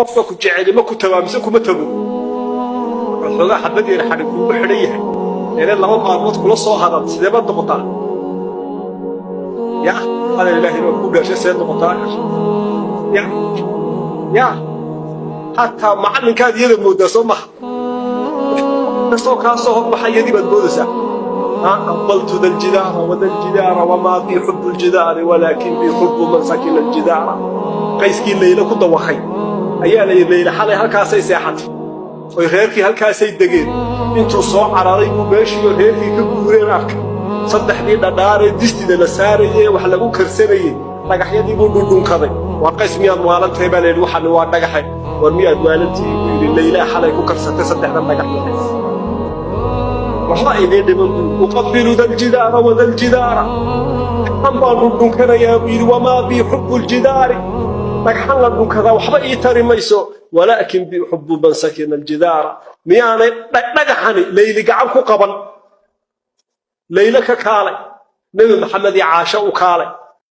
qofka ku jecel ma ku tawaamisa kuma tago xogaa xabadii xarig ku xidhay إلى الله ما أربط كل صاحب سيدنا الدكتور يا هذا الله لو كل شيء سيدنا الدكتور يا حتى مع إن كان يلم مدرسة بس هو كان صاحب محيدي بالمدرسة قبلت ذا الجدار وذا الجدار وما في حب الجدار ولكن في حب من سكن الجدار قيس كي الليلة كنت وخي أيها الليلة حالي هالكاسي ساحتي وغيرك هالكاسي دقيق انتو صوع عراري مباشي وغيرك كبورين عرك صدح لي دار دستي لساري وحلقو كرساني دغخيدي بو دون كدي وقيس مياد مالنتي بالي waxan waa dhagaxay war miyaad maalintii leeyla xalay ku karsatay saddexdan dhagax waxa ay deeban uqabilu dal jidaara wa dal jidaara amba dun kana yaa wiil wama bi hubbul jidaari dhagaxan la dun kada waxba ii tari mayso walaakin bi hubbu man sakina al jidaara miyaana dhagaxani leeyli gacan ku qaban leeyla ka kaalay nabi maxamed iyo caasha u kaalay